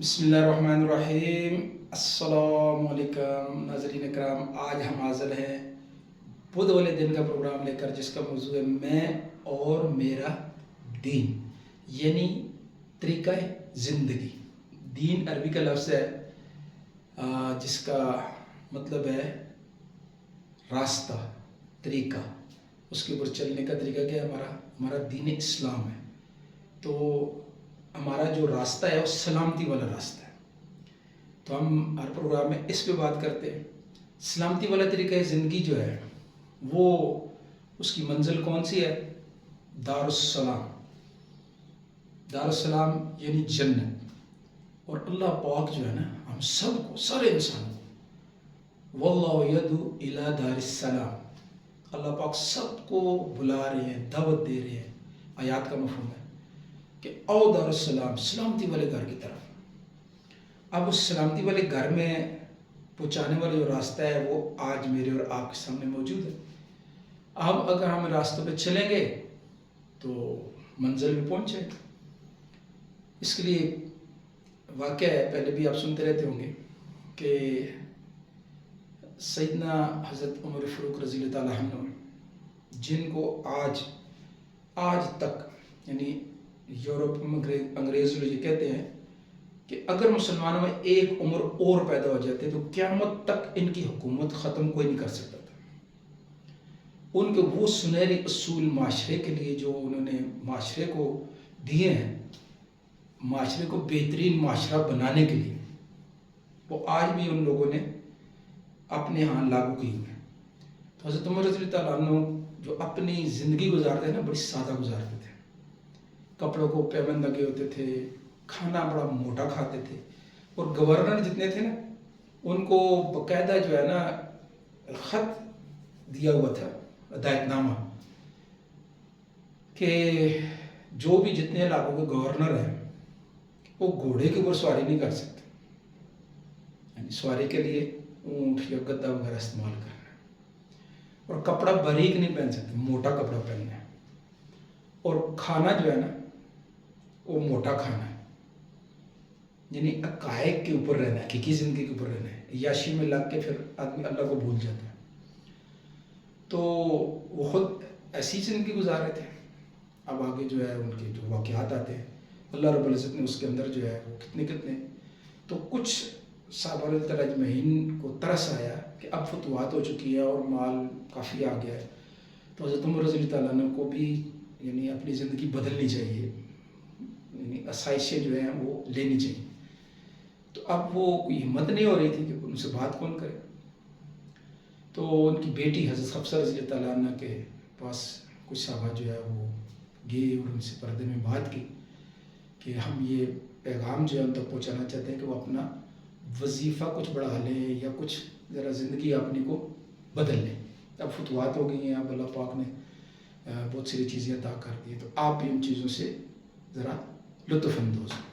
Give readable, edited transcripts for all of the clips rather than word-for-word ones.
بسم اللہ الرحمن الرحیم۔ السلام علیکم ناظرین اکرام، آج ہم حاضر ہیں بدھ والے دن کا پروگرام لے کر، جس کا موضوع ہے میں اور میرا دین، یعنی طریقہ زندگی۔ دین عربی کا لفظ ہے جس کا مطلب ہے راستہ، طریقہ، اس کے اوپر چلنے کا طریقہ کیا ہے؟ ہمارا دین اسلام ہے۔ تو ہمارا جو راستہ ہے وہ سلامتی والا راستہ ہے، تو ہم ہر پروگرام میں اس پہ بات کرتے ہیں۔ سلامتی والا طریقہ زندگی جو ہے وہ اس کی منزل کون سی ہے؟ دار السلام۔ دار السلام یعنی جنت۔ اور اللہ پاک جو ہے نا، ہم سب کو، سارے انسانوں کو، واللہ یدعو الی دار السلام، اللہ پاک سب کو بلا رہے ہیں، دعوت دے رہے ہیں۔ آیات کا مفہوم ہے کہ او دار السلام، سلامتی والے گھر کی طرف۔ اب اس سلامتی والے گھر میں پہنچانے والا جو راستہ ہے وہ آج میرے اور آپ کے سامنے موجود ہے۔ اب اگر ہم راستوں پہ چلیں گے تو منزل میں پہنچے۔ اس کے لیے واقعہ ہے، پہلے بھی آپ سنتے رہتے ہوں گے کہ سیدنا حضرت عمر فاروق رضی اللہ تعالیٰ عنہ، جن کو آج تک یعنی یورپ میں انگریز لوگ یہ کہتے ہیں کہ اگر مسلمانوں میں ایک عمر اور پیدا ہو جاتے تو قیامت تک ان کی حکومت ختم کوئی نہیں کر سکتا تھا۔ ان کے وہ سنہری اصول معاشرے کے لیے جو انہوں نے معاشرے کو دیے ہیں، معاشرے کو بہترین معاشرہ بنانے کے لیے، وہ آج بھی ان لوگوں نے اپنے ہاں لاگو کی ہوئے ہیں۔ تو حضرت عمر رضی اللہ تعالیٰ عنہ جو اپنی زندگی گزارتے ہیں نا، بڑی سادہ گزارتے تھے۔ کپڑوں کو پیبند لگے ہوتے تھے، کھانا بڑا موٹا کھاتے تھے، اور گورنر جتنے تھے نا، ان کو باقاعدہ جو ہے نا خط دیا ہوا تھا، ہدایت نامہ، کہ جو بھی جتنے علاقوں کے گورنر ہیں وہ گھوڑے کے اوپر سواری نہیں کر سکتے، یعنی سواری کے لیے اونٹ یا گدا وغیرہ استعمال کرنا ہے، اور کپڑا باریک نہیں پہن سکتے، موٹا کپڑا پہننا ہے، اور کھانا جو ہے نا وہ موٹا کھانا ہے، یعنی حقائق کے اوپر رہنا ہے، حقیقی زندگی کے اوپر رہنا ہے۔ عیاشی میں لگ کے پھر آدمی اللہ کو بھول جاتا ہے۔ تو وہ خود ایسی زندگی گزار رہے تھے۔ اب آگے جو ہے ان کے جو واقعات آتے ہیں، اللہ رب العزت نے اس کے اندر جو ہے وہ کتنے تو کچھ صحابہ رضی اللہ تعالیٰ اجمعین کو ترس آیا کہ اب فتوحات ہو چکی ہے اور مال کافی آ گیا ہے، تو حضرت عمر رضی اللہ تعالیٰ عنہ کو بھی یعنی اپنی زندگی بدلنی چاہیے، یعنی آسائشیں جو ہیں وہ لینی چاہیے۔ تو اب وہ کوئی ہمت نہیں ہو رہی تھی کہ ان سے بات کون کرے، تو ان کی بیٹی حضرت حفصہ رضی اللہ تعالیٰ عنہ کے پاس کچھ صحابہ جو ہے وہ گئے اور ان سے پردے میں بات کی کہ ہم یہ پیغام جو ہے ان تک پہنچانا چاہتے ہیں کہ وہ اپنا وظیفہ کچھ بڑھا لیں یا کچھ ذرا زندگی اپنی کو بدل لیں۔ اب فتوحات ہو گئی ہیں، اب اللہ پاک نے بہت ساری چیزیں عطا کر دی، تو آپ بھی ان چیزوں سے ذرا لطف اندوز ہیں۔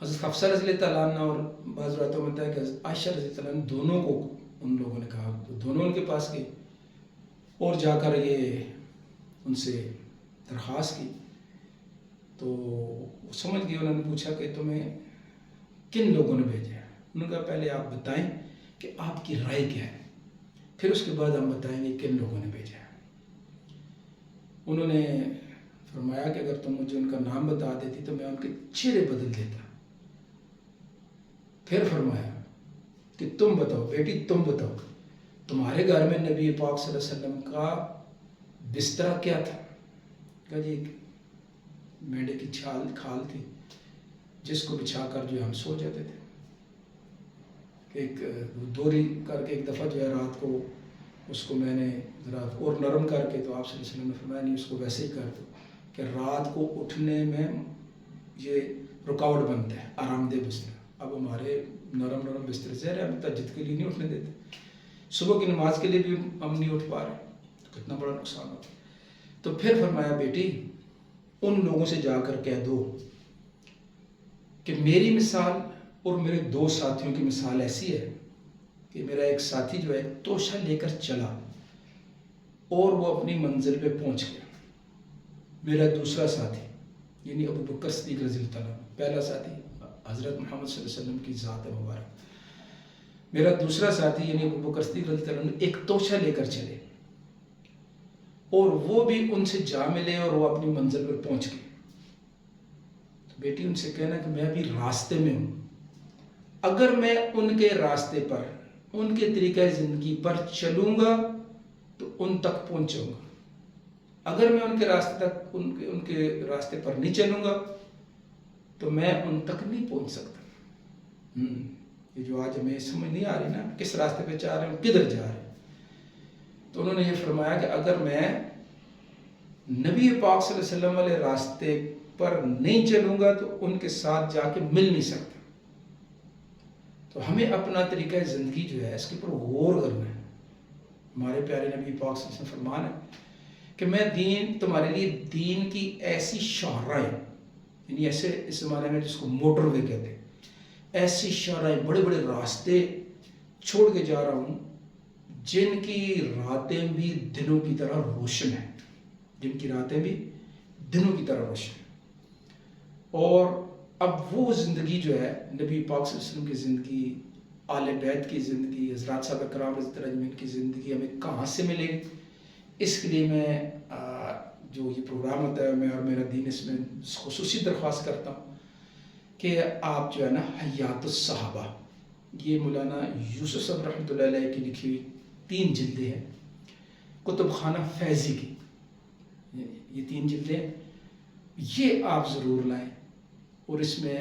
حضرت حفصہ رضی اللہ تعالیٰ عنہ اور بعض روایتوں میں بتایا کہ حضرت عائشہ رضی اللہ تعالیٰ عنہ دونوں کو ان لوگوں نے کہا، تو دونوں ان کے پاس گئے اور جا کر یہ ان سے درخواست کی، تو وہ سمجھ گئے۔ انہوں نے پوچھا کہ تمہیں کن لوگوں نے بھیجا ہے؟ انہوں نے کہا پہلے آپ بتائیں کہ آپ کی رائے کیا ہے، پھر اس کے بعد ہم بتائیں گے کن لوگوں نے بھیجا ہے۔ انہوں نے فرمایا کہ اگر تم مجھے ان کا نام بتا دیتی تو میں ان کے چہرے بدل دیتا۔ پھر فرمایا کہ تم بتاؤ بیٹی، تم بتاؤ تمہارے گھر میں نبی پاک صلی اللہ علیہ وسلم کا بستر کیا تھا؟ کہا جی ایک میڈے کی کھال تھی جس کو بچھا کر جو ہم سو جاتے تھے، ایک دوری کر کے ایک دفعہ جو ہے رات کو اس کو میں نے ذرا اور نرم کر کے، تو آپ صلی اللہ علیہ وسلم نے فرمایا نہیں، اس کو ویسے ہی کر دو کہ رات کو اٹھنے میں یہ رکاوٹ بنتا ہے، آرام دہ بستر۔ اب ہمارے نرم بستر زہر ہے، ہم تہجد کے لیے نہیں اٹھنے دیتے، صبح کی نماز کے لیے بھی ہم نہیں اٹھ پا رہے، تو کتنا بڑا نقصان ہوتا ہے۔ تو پھر فرمایا بیٹی ان لوگوں سے جا کر کہہ دو کہ میری مثال اور میرے دو ساتھیوں کی مثال ایسی ہے کہ میرا ایک ساتھی جو ہے توشہ لے کر چلا اور وہ اپنی منزل پہ پہنچ گیا، میرا دوسرا ساتھی یعنی ابو بکر صدیق رضی اللہ تعالیٰ عنہ، پہلا ساتھی حضرت محمد صلی اللہ علیہ وسلم کی ذات مبارک۔ میرا دوسرا ساتھی یعنی ابو بکر صدیق رضی اللہ عنہ ایک توشہ لے کر چلے اور وہ بھی ان سے جا ملے اور وہ اپنی منزل پر پہنچ گئے۔ تو بیٹی ان سے کہنا کہ میں ابھی راستے میں ہوں، اگر میں ان کے راستے پر، ان کے طریقہ زندگی پر چلوں گا تو ان تک پہنچوں گا، اگر میں ان کے راستے تک ان کے راستے پر نہیں چلوں گا تو میں ان تک نہیں پہنچ سکتا۔ یہ جو آج ہمیں سمجھ نہیں آ رہی نا کس راستے پہ جا رہے ہیں، کدھر جا رہے ہیں، تو انہوں نے یہ فرمایا کہ اگر میں نبی پاک صلی اللہ علیہ وسلم والے راستے پر نہیں چلوں گا تو ان کے ساتھ جا کے مل نہیں سکتا۔ تو ہمیں اپنا طریقہ زندگی جو ہے اس کے اوپر غور کرنا ہے۔ ہمارے پیارے نبی پاک صلی اللہ علیہ وسلم فرمان ہے کہ میں تمہارے لیے دین کی ایسی شاہراہیں، یعنی ایسے اس زمانے میں جس کو موٹر وے کہتے ہیں، ایسی شاہراہیں، بڑے بڑے راستے چھوڑ کے جا رہا ہوں جن کی راتیں بھی دنوں کی طرح روشن ہیں، جن کی راتیں بھی دنوں کی طرح روشن ہیں۔ اور اب وہ زندگی جو ہے نبی پاک صلی اللہ علیہ وسلم کی زندگی، آل بیت کی زندگی، حضرات صحابہ کرام رضی اللہ عنہم کی زندگی ہمیں کہاں سے ملے گی؟ اس کے لیے میں جو یہ پروگرام ہوتا ہے، میں اور میرا دین اس میں خصوصی درخواست کرتا ہوں کہ آپ جو ہے نا حیات الصحابہ، یہ مولانا یوسف صاحب رحمۃ اللہ علیہ کی لکھی ہوئی 3 جلدیں ہیں، کتب خانہ فیضی کی، یہ 3 جلدیں، یہ آپ ضرور لائیں اور اس میں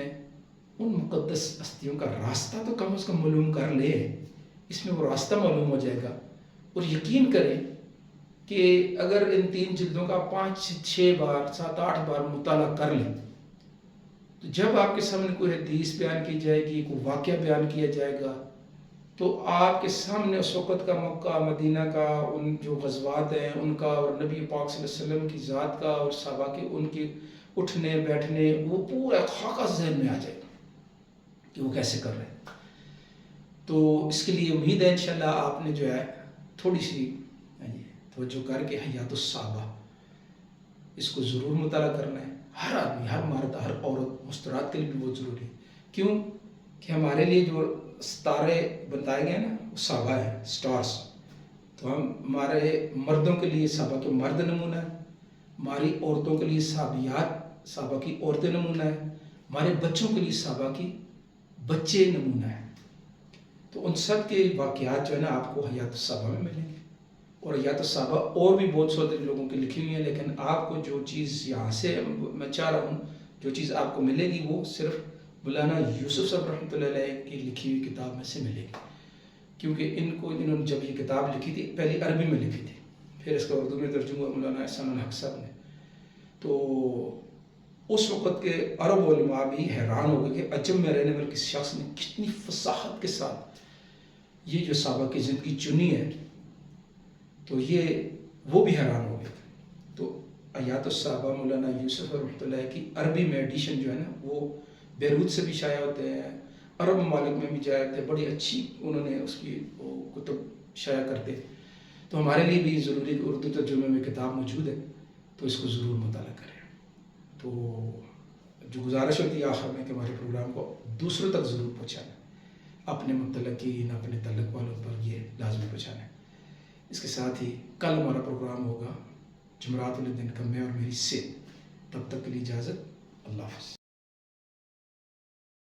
ان مقدس ہستیوں کا راستہ تو کم از کم معلوم کر لیں، اس میں وہ راستہ معلوم ہو جائے گا۔ اور یقین کریں کہ اگر ان 3 جلدوں کا 5 6 بار 7 8 بار مطالعہ کر لیں تو جب آپ کے سامنے کوئی حدیث بیان کی جائے گی، کوئی واقعہ بیان کیا جائے گا، تو آپ کے سامنے اس وقت کا مکہ مدینہ کا، ان جو غزوات ہیں ان کا، اور نبی پاک صلی اللہ علیہ وسلم کی ذات کا اور صحابہ کے ان کے اٹھنے بیٹھنے، وہ پورا خاکہ ذہن میں آ جائے گا کہ وہ کیسے کر رہے ہیں۔ تو اس کے لیے امید ہے انشاءاللہ آپ نے جو ہے تھوڑی سی توجہ کر کے حیات الصحابہ اس کو ضرور مطالعہ کرنا ہے۔ ہر آدمی، ہر مرد، ہر عورت، مستورات کے لیے بھی بہت ضروری ہے۔ کیوں کہ ہمارے لیے جو ستارے بتائے گئے نا وہ صحابہ ہیں، سٹارز۔ تو ہمارے مردوں کے لیے صحابہ کے مرد نمونہ ہے، ہماری عورتوں کے لیے صحابیات، صحابہ کی عورتیں نمونہ ہے، ہمارے بچوں کے لیے صحابہ کی بچے نمونہ ہیں۔ تو ان سب کے واقعات جو ہے نا آپ کو حیات الصحابہ میں ملیں گے، اور حیات الصحابہ اور بھی بہت سارے لوگوں کی لکھی ہوئی ہیں، لیکن آپ کو جو چیز یہاں سے میں چاہ رہا ہوں، جو چیز آپ کو ملے گی وہ صرف مولانا یوسف صاحب رحمۃ اللہ علیہ کی لکھی ہوئی کتاب میں سے ملے گی، کیونکہ انہوں نے جب یہ کتاب لکھی تھی پہلی عربی میں لکھی تھی، پھر اس کا اردو میں ترجمہ مولانا احسان الحق صاحب نے۔ تو اس وقت کے عرب علماء بھی حیران ہو گئے کہ عجم میں رہنے والے کسی شخص نے کتنی فصاحت کے ساتھ یہ جو صحابہ کی زندگی چنی ہے، تو یہ وہ بھی حیران ہو گئے تھے۔ تو حیات الصحابہ مولانا یوسف رحمۃ اللہ کی عربی میں ایڈیشن جو ہے نا وہ بیروت سے بھی شائع ہوتے ہیں، عرب ممالک میں بھی جائے ہوتے ہیں، بڑی اچھی انہوں نے اس کی وہ کتب شائع کرتے۔ تو ہمارے لیے بھی ضروری کہ اردو ترجمے میں کتاب موجود ہے تو اس کو ضرور مطالعہ کریں۔ تو جو گزارش ہوتی ہے آخر میں کہ ہمارے پروگرام کو دوسروں تک ضرور پہنچانا ہے، اپنے متعلقین، اپنے تعلق والوں پر یہ لازمی پہنچانا ہے۔ اس کے ساتھ ہی کل ہمارا پروگرام ہوگا جمعرات والے دن کا، میں اور میری صحت۔ تب تک کے لیے اجازت، اللہ حافظ۔